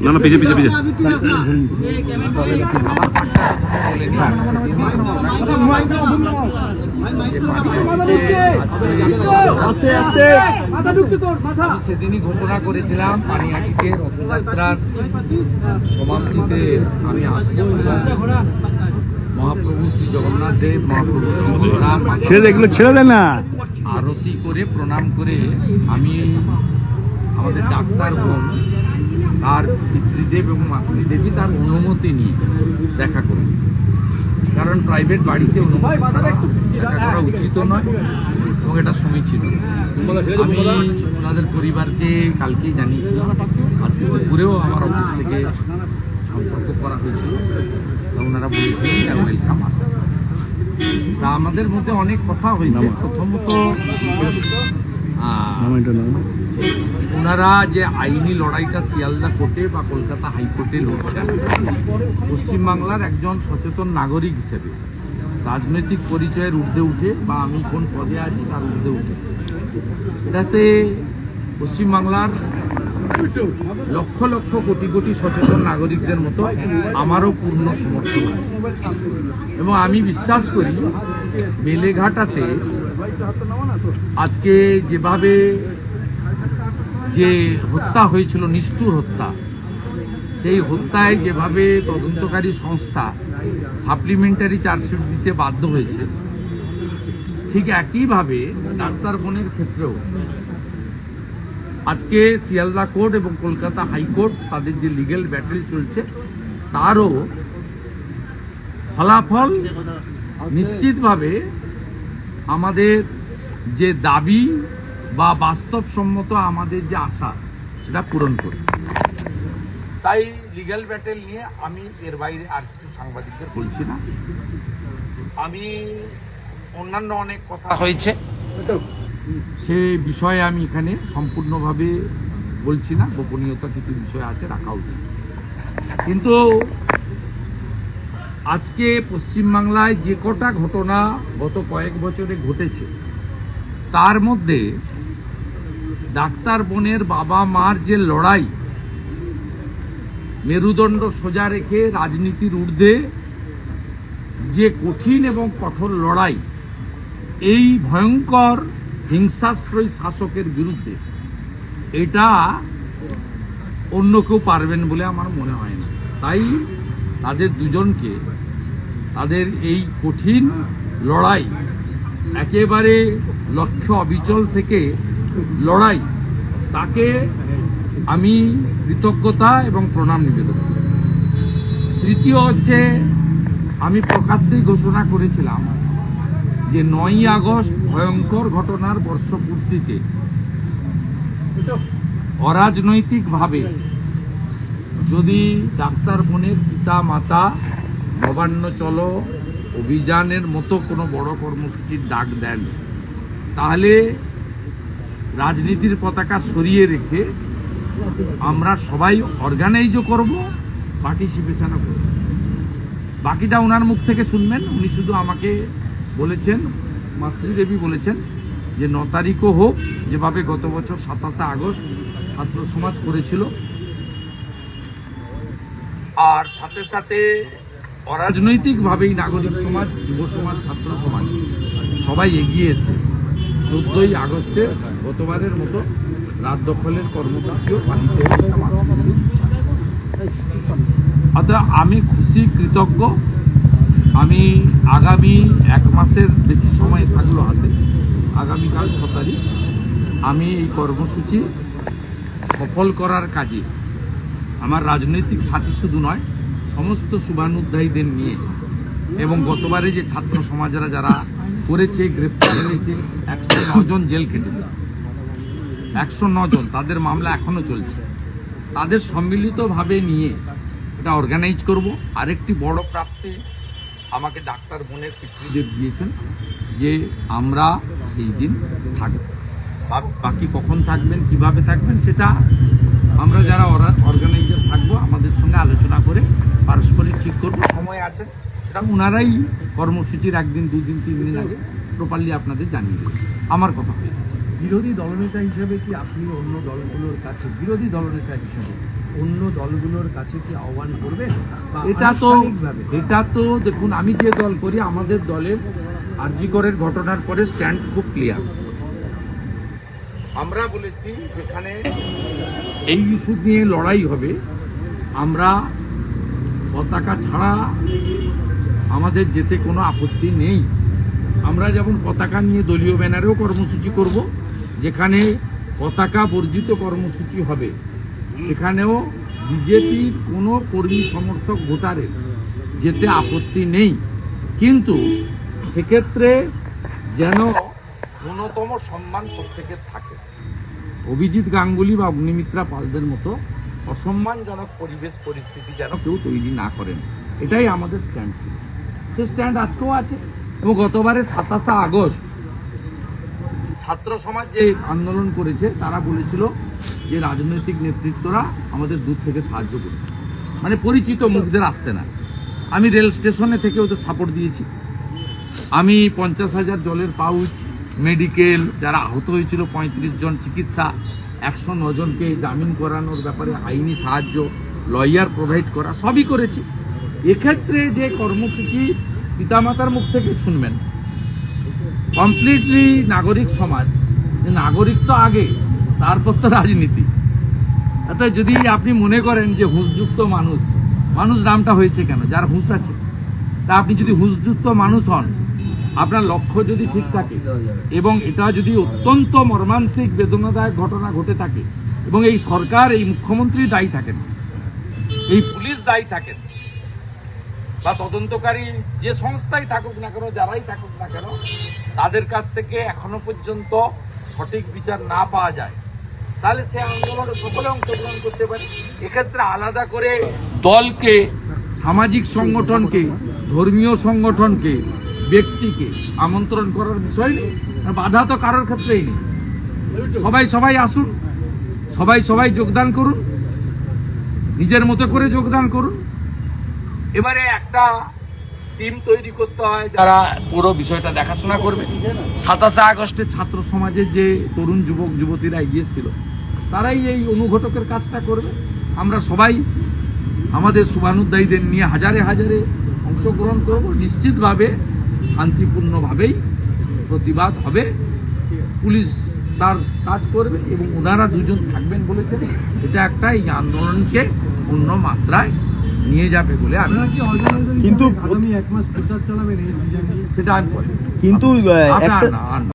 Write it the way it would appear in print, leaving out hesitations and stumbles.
না না পিছে পিছে পিছে সেদিনই ঘোষণা করেছিলাম পানিহাটিতে রথযাত্রার সমাপ্তিতে আমি আসবো। মহাপ্রভু শ্রী জগন্নাথ দেব, মহাপ্রভু শ্রী বলরাম ছেড়ে দেন না, আরতি করে প্রণাম করে আমি আমাদের ডাক্তার বোন তার পিতৃদেব এবং মাতৃদেবী তার অনুমতি নিয়ে দেখা করি। কারণ প্রাইভেট বাড়িতে অনুমতি দেখা করা উচিত নয় এবং এটা সমীচীন। আমি ওনাদের পরিবারকে কালকেই জানিয়েছি, আজকে দুপুরেও আমার অফিস থেকে সম্পর্ক করা হয়েছিল, ওনারা বলেছিলেন ওয়েলকাম আসে। তা আমাদের মধ্যে অনেক কথা হয়েছে। প্রথমত ওনারা যে আইনি লড়াইটা শিয়ালদা কোর্টে বা কলকাতা হাইকোর্টে লড়ছেন, পশ্চিমবাংলার একজন সচেতন নাগরিক হিসেবে রাজনৈতিক পরিচয়ের ঊর্ধ্বে উঠে বা আমি কোন পদে আছি তার ঊর্ধ্বে উঠে এটাতে পশ্চিমবাংলার লক্ষ লক্ষ কোটি কোটি সচেতন নাগরিকদের মতো আমারও পূর্ণ সমর্থন আছে। এবং আমি বিশ্বাস করি বেলেঘাটাতে আজকে যেভাবে যে হত্যা হয়েছিল, নিষ্ঠুর হত্যা, সেই হত্যায় যেভাবে তদন্তকারী সংস্থা সাপ্লিমেন্টারি চার্জশিট দিতে বাধ্য হয়েছে, ঠিক একইভাবে ডাক্তার বোনের ক্ষেত্রেও আজকে শিয়ালদা কোর্ট এবং কলকাতা হাইকোর্ট তাদের যে লিগ্যাল ব্যাটেল চলছে তারও ফলাফল নিশ্চিতভাবে আমাদের যে দাবি বা বাস্তবসম্মত আমাদের যে আশা সেটা পূরণ করবে। তাই লিগ্যাল ব্যাটেল নিয়ে আমি এর বাইরে আর কিছু সাংবাদিকদের বলছি না। আমি অন্যান্য অনেক কথা হয়েছে, সে বিষয়ে আমি এখানে সম্পূর্ণভাবে বলছি না, গোপনীয়তা কিছু বিষয় আছে, রাখা উচিত। কিন্তু আজকে পশ্চিমবাংলায় যে কটা ঘটনা গত কয়েক বছরে ঘটেছে তার মধ্যে ডাক্তার বোনের বাবা মার যে লড়াই, মেরুদণ্ড সোজা রেখে রাজনীতির ঊর্ধ্বে যে কঠিন এবং কঠোর লড়াই, এই ভয়ঙ্কর হিংসাশ্রয়ী শাসকের বিরুদ্ধে, এটা অন্য কেউ পারবেন বলে আমার মনে হয় না। তাই তাদের দুজনকে তাদের এই কঠিন লড়াই, একেবারে লক্ষ্য অবিচল থেকে লড়াই, তাকে আমি কৃতজ্ঞতা এবং প্রণাম নিবেদন। তৃতীয় হচ্ছে, আমি প্রকাশ্যেই ঘোষণা করেছিলাম যে 9ই আগস্ট ভয়ঙ্কর ঘটনার বর্ষপূর্তিতে অরাজনৈতিকভাবে যদি ডাক্তার বোনের পিতা মাতা নবান্ন চলো অভিযানের মতো কোনো বড় কর্মসূচির ডাক দেন, তাহলে রাজনীতির পতাকা সরিয়ে রেখে আমরা সবাই অর্গানাইজও করব, পার্টিসিপেশনও করব। বাকিটা ওনার মুখ থেকে শুনবেন। উনি শুধু আমাকে বলেছেন, মাতৃদেবী বলেছেন যে 9 তারিখও হোক, যেভাবে গত বছর 27শে আগস্ট ছাত্র সমাজ করেছিল, আর সাথে সাথে অরাজনৈতিকভাবেই নাগরিক সমাজ, যুব সমাজ, ছাত্র সমাজ সবাই এগিয়ে এসে 14ই আগস্টে গতবারের মতো রাত দখলের কর্মসূচিও পালিত হয়েছে। অর্থাৎ আমি খুশি, কৃতজ্ঞ। আমি আগামী 1 মাসের বেশি সময় থাকলো হাতে, আগামীকাল 6 তারিখ আমি এই কর্মসূচি সফল করার কাজে আমার রাজনৈতিক সাথী শুধু নয়, সমস্ত শুভানুধ্যায়ীদের নিয়ে, এবং গতবারে যে ছাত্র সমাজরা যারা করেছে, গ্রেপ্তার হয়েছে, 109 জন জেল কেটেছে, 109 জন, তাদের মামলা এখনো চলছে, তাদের সম্মিলিতভাবে নিয়ে এটা অর্গানাইজ করব। আরেকটি বড় প্রাপ্তি আমাকে ডাক্তার বোনের পিতৃদেব দিয়েছেন যে আমরা সেই দিন থাকব। বাকি কখন থাকবেন, কিভাবে থাকবেন, সেটা আমরা যারা অর্গানাইজার থাকবো আমাদের সঙ্গে আলোচনা করে পারস্পরিক ঠিক করব। সময় আছে, সেটা ওনারাই কর্মসূচির 1 দিন, 2 দিন, 3 দিন আগে প্রপারলি আপনাদের জানিয়ে দেবে। আমার কথা হয়ে গেছে। বিরোধী দলনেতা হিসেবে কি আপনি অন্য দলগুলোর কাছে বিরোধী দলনেতা হিসেবে অন্য দলগুলোর কাছে কি আহ্বান করবেন বা আনুষ্ঠানিকভাবে? এটা তো দেখুন, আমি যে দল করি, আমাদের দলের আরজি করের ঘটনার পরে স্ট্যান্ড খুব ক্লিয়ার। আমরা বলেছি যেখানে এই ইস্যু নিয়ে লড়াই হবে, আমরা পতাকা ছাড়া আমাদের যেতে কোনো আপত্তি নেই। আমরা যেমন পতাকা নিয়ে দলীয় ব্যানারেও কর্মসূচি করব, যেখানে পতাকা বর্জিত কর্মসূচি হবে সেখানেও বিজেপির কোনো কর্মী সমর্থক ভোটারের যেতে আপত্তি নেই, কিন্তু সেক্ষেত্রে যেন ন্যূনতম সম্মান প্রত্যেকের থাকে। অভিজিৎ গাঙ্গুলি বা অগ্নিমিত্রা পালদের মতো অসম্মানজনক পরিবেশ পরিস্থিতি যেন কেউ তৈরি না করেন, এটাই আমাদের স্ট্যান্ড ছিল। সে স্ট্যান্ড আজকেও আছে। এবং গতবারে 27 আগস্ট ছাত্র সমাজ যে আন্দোলন করেছে, তারা বলেছিল যে রাজনৈতিক নেতৃত্বরা আমাদের দূর থেকে সাহায্য করবে, মানে পরিচিত মুখদের আসতে না। আমি রেল স্টেশনে থেকে ওদের সাপোর্ট দিয়েছি। আমি 50,000 জলের পাউচ, মেডিকেল, যারা আহত হয়েছিল 35 জন চিকিৎসা, 109 জনকে জামিন করানোর ব্যাপারে আইনি সাহায্য, লয়ার প্রোভাইড করা, সবই করেছি। এক্ষেত্রে যে কর্মসূচি পিতামাতার মুখ থেকে শুনবেন, কমপ্লিটলি নাগরিক সমাজ, যে নাগরিক তো আগে, তারপর তো রাজনীতি। অর্থাৎ যদি আপনি মনে করেন যে হুঁশযুক্ত মানুষ, মানুষ নামটা হয়েছে কেন? যার হুঁশ আছে। তা আপনি যদি হুঁশযুক্ত মানুষ হন, আপনার লক্ষ্য যদি ঠিক থাকে এবং এটা যদি অত্যন্ত মর্মান্তিক বেদনাদায়ক ঘটনা ঘটে থাকে এবং এই সরকার, এই মুখ্যমন্ত্রী দায়ী থাকেন, এই পুলিশ দায়ী থাকেন, বা তদন্তকারী যে সংস্থাই থাকুক না কেন, যারাই থাকুক না কেন, তাদের কাছ থেকে এখনো পর্যন্ত সঠিক বিচার না পাওয়া যায়, তাহলে সে আন্দোলনে সকলে অংশগ্রহণ করতে পারে। এক্ষেত্রে আলাদা করে দলকে, সামাজিক সংগঠনকে, ধর্মীয় সংগঠনকে, ব্যক্তিকে আমন্ত্রণ করার বিষয় নেই। বাধা তো কারোর ক্ষেত্রেই নেই। সবাই আসুন, সবাই যোগদান করুন, নিজের মতো করে যোগদান করুন। এবারে একটা টিম তৈরি করতে হয় যারা পুরো বিষয়টা দেখাশোনা করবে। 27 আগস্টে ছাত্র সমাজের যে তরুণ যুবক যুবতীরা এগিয়েছিল, তারাই এই অনুঘটকের কাজটা করবে। আমরা সবাই আমাদের শুভানুধ্যায়ীদের নিয়ে হাজারে হাজারে অংশগ্রহণ করব। নিশ্চিতভাবে শান্তিপূর্ণভাবেই প্রতিবাদ হবে, পুলিশ তার কাজ করবে এবং ওনারা দুজন থাকবেন বলেছেন। এটা একটা এই আন্দোলনকে অন্য মাত্রায় নিয়ে যাবে বলে আমি, কিন্তু আগামী 1 মাস প্রচার চালাবেন এই অভিযান নিয়ে? সেটা আমি বলি। কিন্তু আপনার না